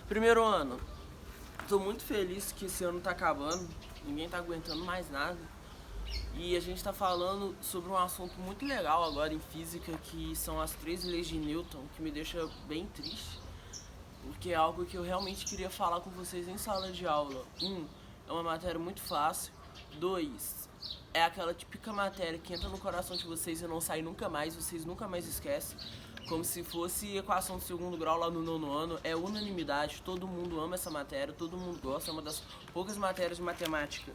Primeiro ano, tô muito feliz que esse ano tá acabando, ninguém tá aguentando mais nada. E a gente tá falando sobre um assunto muito legal agora em física, que são as 3 leis de Newton, que me deixa bem triste, porque é algo que eu realmente queria falar com vocês em sala de aula. É uma matéria muito fácil. 2, é aquela típica matéria que entra no coração de vocês e não sai nunca mais, vocês nunca mais esquecem. Como se fosse equação de segundo grau lá no nono ano. É unanimidade, todo mundo ama essa matéria, todo mundo gosta. É uma das poucas matérias de matemática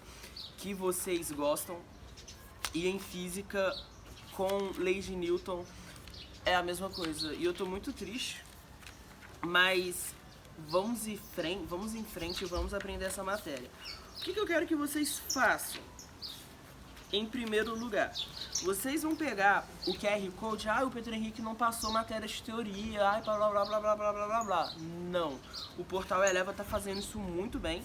que vocês gostam. E em física, com leis de Newton, é a mesma coisa. E eu tô muito triste, mas vamos em frente e vamos aprender essa matéria. O que eu quero que vocês façam? Em primeiro lugar, vocês vão pegar o QR Code. O Pedro Henrique não passou matéria de teoria, blá blá blá blá blá blá blá blá blá. Não, o Portal Eleva tá fazendo isso muito bem.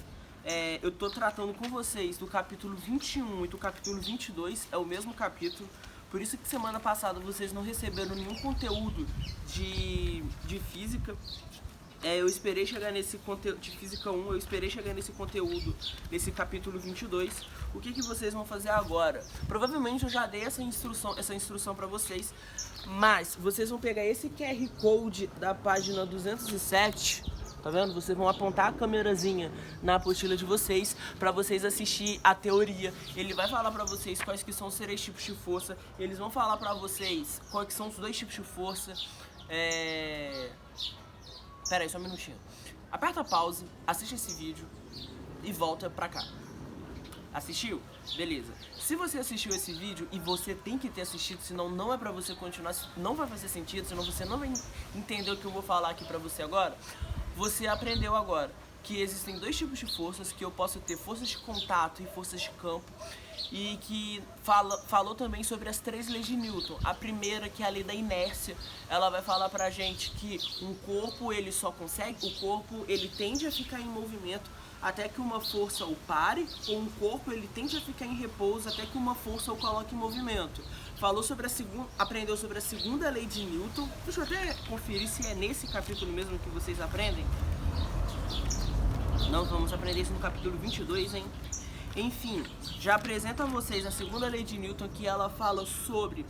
Eu tô tratando com vocês do capítulo 21 e do capítulo 22, é o mesmo capítulo. Por isso que semana passada vocês não receberam nenhum conteúdo de física. Eu esperei chegar nesse conteúdo de física 1, eu esperei chegar nesse conteúdo, nesse capítulo 22. O que vocês vão fazer agora? Provavelmente eu já dei essa instrução para vocês, mas vocês vão pegar esse QR Code da página 207, tá vendo? Vocês vão apontar a câmerazinha na apostila de vocês para vocês assistir a teoria. Ele vai falar para vocês quais que são os 3 tipos de força, eles vão falar para vocês quais que são os 2 tipos de força. Pera aí, só um minutinho. Aperta pause, assiste esse vídeo e volta pra cá. Assistiu? Beleza. Se você assistiu esse vídeo, e você tem que ter assistido, senão não é pra você continuar, não vai fazer sentido, senão você não vai entender o que eu vou falar aqui pra você agora. Você aprendeu agora que existem 2 tipos de forças, que eu posso ter forças de contato e forças de campo, e que falou também sobre as 3 leis de Newton. A primeira, que é a lei da inércia, ela vai falar pra gente que um corpo, o corpo ele tende a ficar em movimento até que uma força o pare, ou um corpo ele tende a ficar em repouso até que uma força o coloque em movimento. Aprendeu sobre a segunda lei de Newton. Deixa eu até conferir se é nesse capítulo mesmo que vocês aprendem. Nós vamos aprender isso no capítulo 22, hein? Enfim, já apresento a vocês a segunda lei de Newton, que ela fala sobre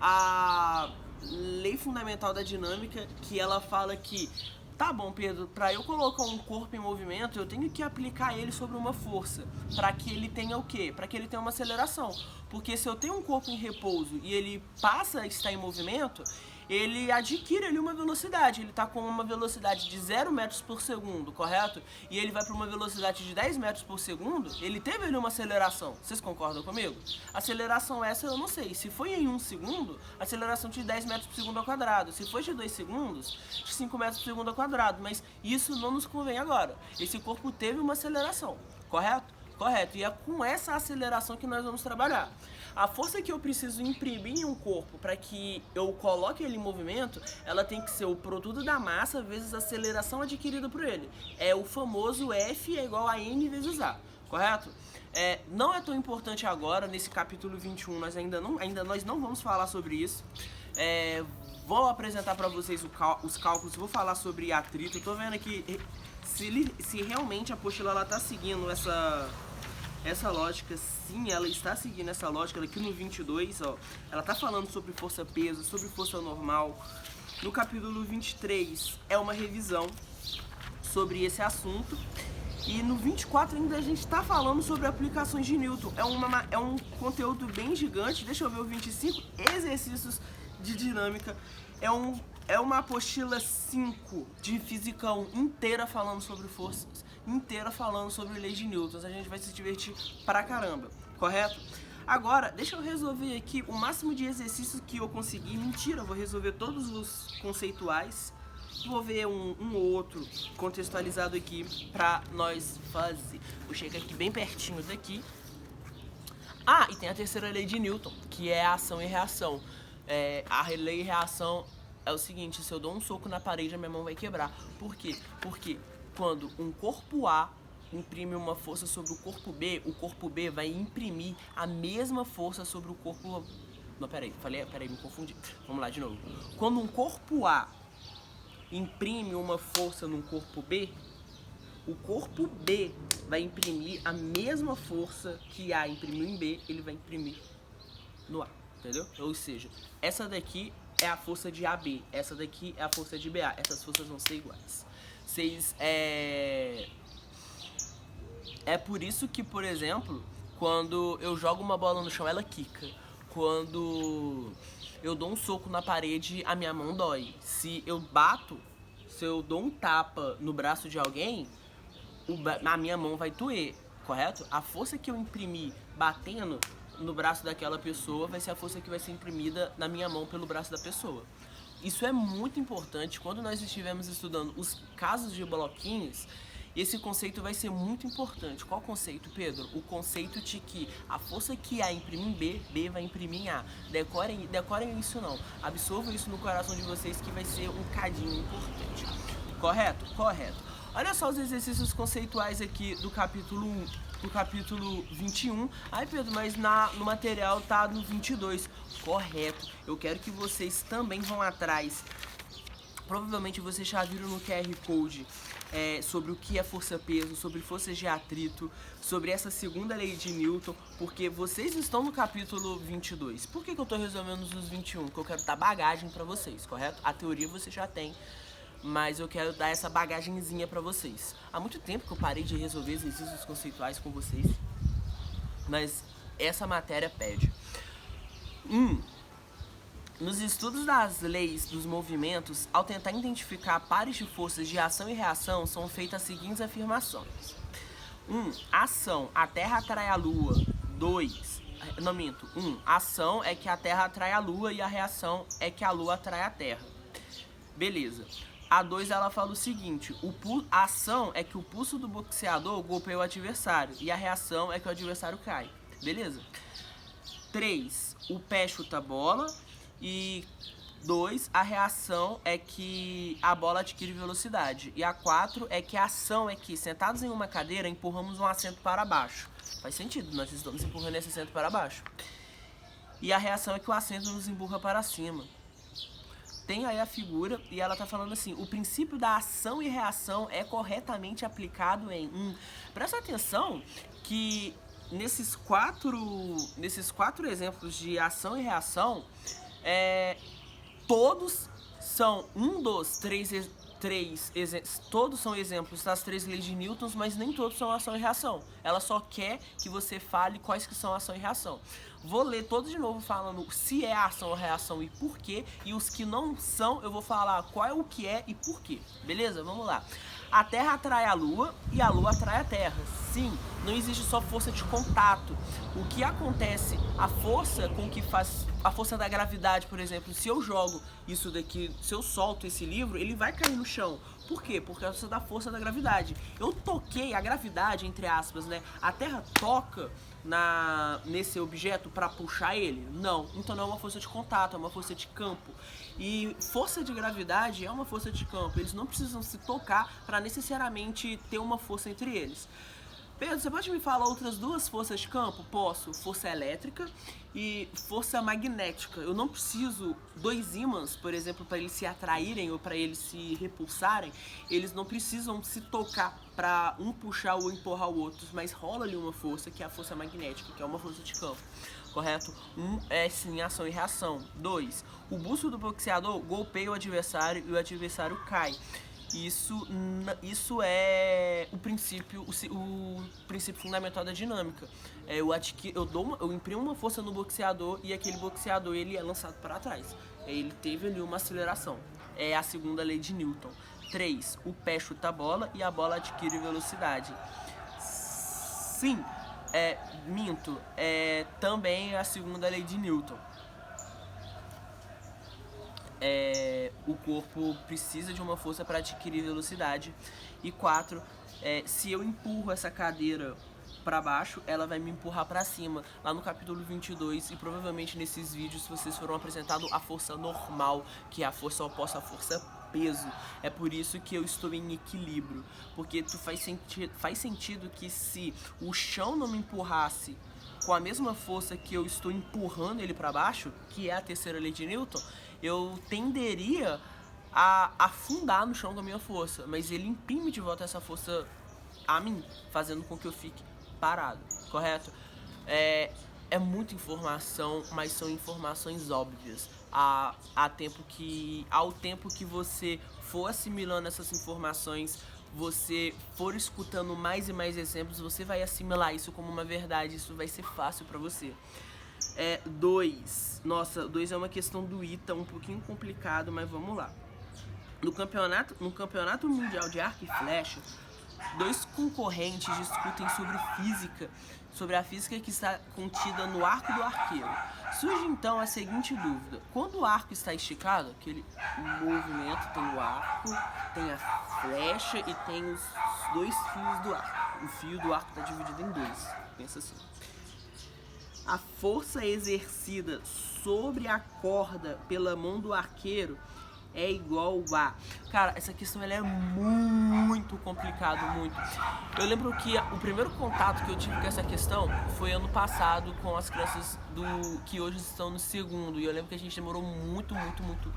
a lei fundamental da dinâmica, que ela fala que, tá bom, Pedro, para eu colocar um corpo em movimento, eu tenho que aplicar ele sobre uma força, para que ele tenha o quê? Para que ele tenha uma aceleração. Porque se eu tenho um corpo em repouso e ele passa a estar em movimento, ele adquire ali uma velocidade. Ele está com uma velocidade de 0 metros por segundo, correto? E ele vai para uma velocidade de 10 metros por segundo, ele teve ali uma aceleração. Vocês concordam comigo? Aceleração essa eu não sei. Se foi em 1 segundo, aceleração de 10 metros por segundo ao quadrado. Se foi de 2 segundos, de 5 metros por segundo ao quadrado. Mas isso não nos convém agora. Esse corpo teve uma aceleração, correto? Correto, e é com essa aceleração que nós vamos trabalhar. A força que eu preciso imprimir em um corpo para que eu coloque ele em movimento, ela tem que ser o produto da massa vezes a aceleração adquirida por ele. É o famoso F é igual a M vezes A, correto? Não é tão importante agora, nesse capítulo 21, nós não vamos falar sobre isso. Vou apresentar para vocês os cálculos, vou falar sobre atrito. Eu tô vendo aqui se realmente a apostila ela tá seguindo essa lógica. Sim, ela está seguindo essa lógica. Aqui no 22, ó, ela tá falando sobre força-peso, sobre força normal. No capítulo 23 é uma revisão sobre esse assunto. E no 24 ainda a gente tá falando sobre aplicações de Newton. É um conteúdo bem gigante. Deixa eu ver o 25, exercícios de dinâmica. É uma apostila 5 de física 1 inteira falando sobre forças, inteira falando sobre leis de Newton. A gente vai se divertir pra caramba, correto? Agora, deixa eu resolver aqui o máximo de exercícios que eu conseguir. Mentira, eu vou resolver todos os conceituais. Vou ver um ou outro contextualizado aqui pra nós fazer. Vou chegar aqui bem pertinho daqui. E tem a terceira lei de Newton, que é a ação e reação. A lei e reação é o seguinte: se eu dou um soco na parede, a minha mão vai quebrar. Por quê? Porque quando um corpo A imprime uma força sobre o corpo B vai imprimir a mesma força sobre o corpo... Não, peraí, me confundi. Vamos lá de novo. Quando um corpo A imprime uma força no corpo B, o corpo B vai imprimir a mesma força que A imprimiu em B, ele vai imprimir no A, entendeu? Ou seja, essa daqui é a força de AB, essa daqui é a força de BA, essas forças vão ser iguais. É por isso que, por exemplo, quando eu jogo uma bola no chão, ela quica. Quando eu dou um soco na parede, a minha mão dói. Se eu dou um tapa no braço de alguém, a minha mão vai doer, correto? A força que eu imprimir batendo no braço daquela pessoa vai ser a força que vai ser imprimida na minha mão pelo braço da pessoa. Isso é muito importante quando nós estivermos estudando os casos de bloquinhos. Esse conceito vai ser muito importante. Qual conceito, Pedro? O conceito de que a força que A imprime em B, B vai imprimir em A. Decorem isso não. Absorvam isso no coração de vocês que vai ser um cadinho importante. Correto? Correto. Olha só os exercícios conceituais aqui do capítulo 1, do capítulo 21. Ai, Pedro, mas no material tá no 22. Correto. Eu quero que vocês também vão atrás. Provavelmente vocês já viram no QR Code sobre o que é força-peso, sobre forças de atrito, sobre essa segunda lei de Newton, porque vocês estão no capítulo 22. Por que eu tô resolvendo os 21? Porque eu quero dar bagagem pra vocês, correto? A teoria você já tem, mas eu quero dar essa bagagenzinha pra vocês. Há muito tempo que eu parei de resolver exercícios conceituais com vocês, mas essa matéria pede. Nos estudos das leis dos movimentos, ao tentar identificar pares de forças de ação e reação, são feitas as seguintes afirmações. 1. A Terra atrai a Lua. 2. Não minto. 1. Ação é que a Terra atrai a Lua e a reação é que a Lua atrai a Terra. Beleza. A 2 ela fala o seguinte, a ação é que o pulso do boxeador golpeia o adversário e a reação é que o adversário cai. Beleza? 3. O pé chuta a bola. E 2, a reação é que a bola adquire velocidade. E a 4 é que a ação é que, sentados em uma cadeira, empurramos um assento para baixo. Faz sentido, nós estamos empurrando esse assento para baixo. E a reação é que o assento nos empurra para cima. Tem aí a figura e ela tá falando assim, o princípio da ação e reação é corretamente aplicado em... Presta atenção que nesses quatro exemplos de ação e reação... todos são todos são exemplos das 3 leis de Newton, mas nem todos são ação e reação. Ela só quer que você fale quais que são ação e reação. Vou ler todos de novo falando se é ação ou reação e por quê, e os que não são eu vou falar qual é o que é e por quê. Beleza? Vamos lá. A Terra atrai a Lua e a Lua atrai a Terra. Sim, não existe só força de contato. O que acontece, a força com que faz, a força da gravidade, por exemplo, se eu jogo isso daqui, se eu solto esse livro, ele vai cair no chão. Por quê? Por causa da força da gravidade. Eu toquei a gravidade, entre aspas, né? A Terra toca nesse objeto para puxar ele? Não. Então não é uma força de contato, é uma força de campo. E força de gravidade é uma força de campo. Eles não precisam se tocar para necessariamente ter uma força entre eles. Pedro, você pode me falar outras 2 forças de campo? Posso. Força elétrica e força magnética. Eu não preciso 2 ímãs, por exemplo, para eles se atraírem ou para eles se repulsarem. Eles não precisam se tocar para um puxar ou empurrar o outro, mas rola ali uma força que é a força magnética, que é uma força de campo. Correto? 1 é sim ação e reação. 2. O busto do boxeador golpeia o adversário e o adversário cai. Isso é o princípio fundamental da dinâmica. Eu imprimo uma força no boxeador e aquele boxeador ele é lançado para trás. Ele teve ali uma aceleração. É a segunda lei de Newton. 3. O pé chuta a bola e a bola adquire velocidade. Sim, também é a segunda lei de Newton. O corpo precisa de uma força para adquirir velocidade. E 4, se eu empurro essa cadeira para baixo, ela vai me empurrar para cima. Lá no capítulo 22 e provavelmente nesses vídeos vocês foram apresentados a força normal, que é a força oposta à força peso. É por isso que eu estou em equilíbrio, porque faz sentido que se o chão não me empurrasse com a mesma força que eu estou empurrando ele para baixo, que é a terceira lei de Newton, eu tenderia a afundar no chão com a minha força, mas ele imprime de volta essa força a mim, fazendo com que eu fique parado, correto? É muita informação, mas são informações óbvias. Ao tempo que você for assimilando essas informações, você for escutando mais e mais exemplos, você vai assimilar isso como uma verdade, isso vai ser fácil pra você. 2. Nossa, 2 é uma questão do ITA, um pouquinho complicado, mas vamos lá. No campeonato mundial de arco e flecha, 2 concorrentes discutem sobre a física que está contida no arco do arqueiro. Surge então a seguinte dúvida: quando o arco está esticado, aquele movimento, tem o arco, tem a flecha e tem os 2 fios do arco. O fio do arco está dividido em 2, pensa assim. A força exercida sobre a corda pela mão do arqueiro é igual a... Cara, essa questão ela é muito complicada, muito. Eu lembro que o primeiro contato que eu tive com essa questão foi ano passado com as crianças que hoje estão no segundo. E eu lembro que a gente demorou muito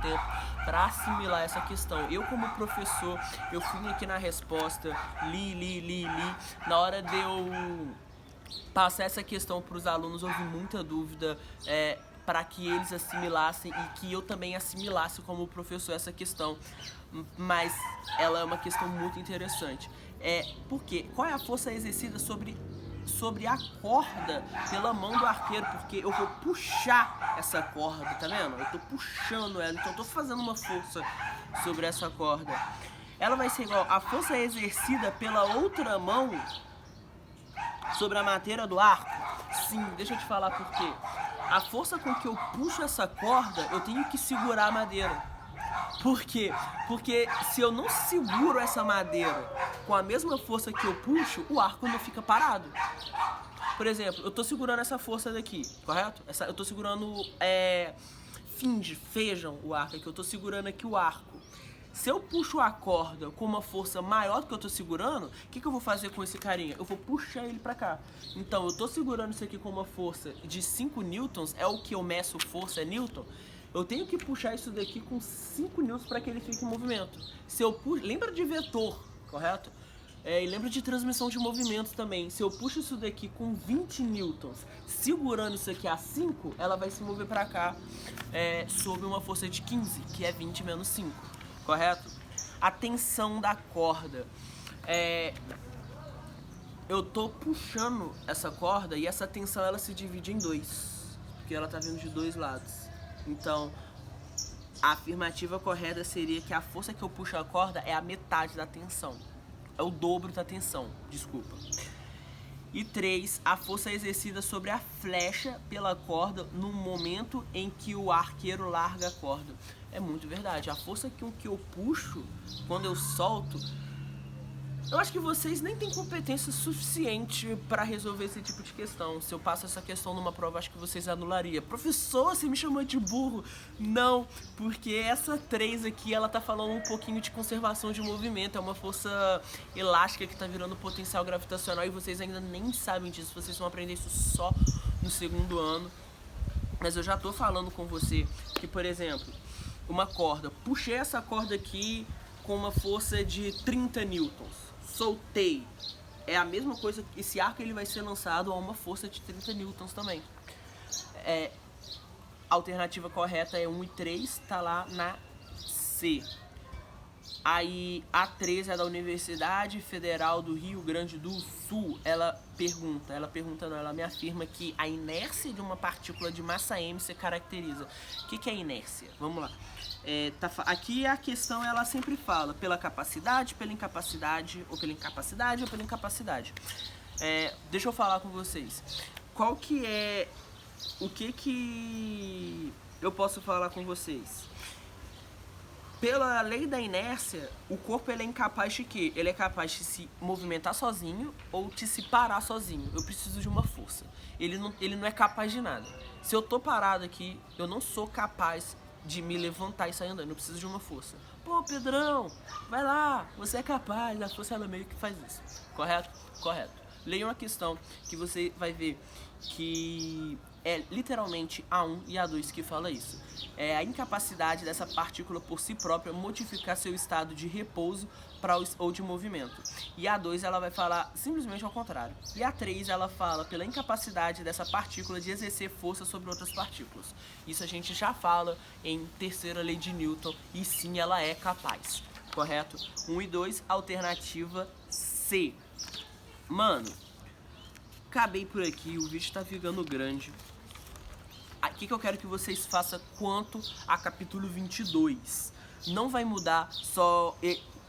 tempo para assimilar essa questão. Eu, como professor, eu fui aqui na resposta, li. Na hora de eu passar essa questão para os alunos, houve muita dúvida, para que eles assimilassem e que eu também assimilasse como professor essa questão, mas ela é uma questão muito interessante. Porque qual é a força exercida sobre a corda pela mão do arqueiro? Porque eu vou puxar essa corda, tá vendo? Eu tô puxando ela, então eu tô fazendo uma força sobre essa corda. Ela vai ser igual a força exercida pela outra mão sobre a madeira do arco. Sim, deixa eu te falar por quê. A força com que eu puxo essa corda, eu tenho que segurar a madeira. Por quê? Porque se eu não seguro essa madeira com a mesma força que eu puxo, o arco não fica parado. Por exemplo, eu tô segurando essa força daqui, correto? Eu tô segurando, vejam o arco aqui, eu tô segurando aqui o arco. Se eu puxo a corda com uma força maior do que eu tô segurando, o que eu vou fazer com esse carinha? Eu vou puxar ele pra cá. Então, eu tô segurando isso aqui com uma força de 5 newtons, é o que eu meço força, é newton. Eu tenho que puxar isso daqui com 5 newtons para que ele fique em movimento. Se eu puxo, lembra de vetor, correto? E lembra de transmissão de movimentos também. Se eu puxo isso daqui com 20 newtons, segurando isso aqui a 5, ela vai se mover pra cá sob uma força de 15, que é 20 menos 5. Correto? A tensão da corda. Eu tô puxando essa corda e essa tensão ela se divide em 2, porque ela tá vindo de 2 lados. Então, a afirmativa correta seria que a força que eu puxo a corda é a metade da tensão. É o dobro da tensão, desculpa. E 3, a força exercida sobre a flecha pela corda no momento em que o arqueiro larga a corda. É muito verdade. A força com que eu puxo quando eu solto, eu acho que vocês nem têm competência suficiente para resolver esse tipo de questão. Se eu passo essa questão numa prova, acho que vocês anulariam. Professor, você me chamou de burro? Não, porque essa 3 aqui, ela tá falando um pouquinho de conservação de movimento. É uma força elástica que tá virando potencial gravitacional e vocês ainda nem sabem disso. Vocês vão aprender isso só no segundo ano. Mas eu já tô falando com você que, por exemplo, uma corda. Puxei essa corda aqui com uma força de 30 newtons. Soltei. É a mesma coisa, esse arco ele vai ser lançado a uma força de 30 newtons também. A alternativa correta é 1 e 3, tá lá na C. Aí a 13 é da Universidade Federal do Rio Grande do Sul. Ela me afirma que a inércia de uma partícula de massa m se caracteriza. O que é inércia? Vamos lá. Aqui a questão ela sempre fala pela capacidade, pela incapacidade, ou pela incapacidade ou pela incapacidade. Deixa eu falar com vocês. Qual que é... O que eu posso falar com vocês? Pela lei da inércia, o corpo ele é incapaz de quê? Ele é capaz de se movimentar sozinho ou de se parar sozinho. Eu preciso de uma força. Ele não é capaz de nada. Se eu tô parado aqui, eu não sou capaz de me levantar e sair andando. Eu preciso de uma força. Pô, Pedrão, vai lá, você é capaz. A força ela meio que faz isso. Correto? Correto. Leia uma questão que você vai ver que é literalmente A1 e A2 que fala isso. É a incapacidade dessa partícula por si própria modificar seu estado de repouso ou de movimento. E a A2 ela vai falar simplesmente ao contrário. E a A3 ela fala pela incapacidade dessa partícula de exercer força sobre outras partículas. Isso a gente já fala em terceira lei de Newton, e sim, ela é capaz. Correto? 1 e 2, alternativa C. Mano, acabei por aqui, o vídeo tá ficando grande. O que eu quero que vocês façam quanto a capítulo 22. Não vai mudar, só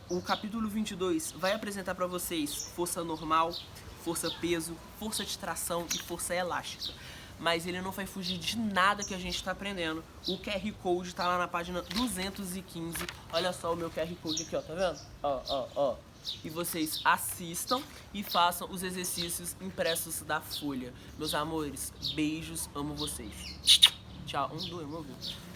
o capítulo 22 vai apresentar para vocês força normal, força peso, força de tração e força elástica. Mas ele não vai fugir de nada que a gente está aprendendo. O QR Code tá lá na página 215. Olha só o meu QR Code aqui, ó, tá vendo? Ó. E vocês assistam e façam os exercícios impressos da folha. Meus amores, beijos, amo vocês. Tchau. 1, 2, 1, 2.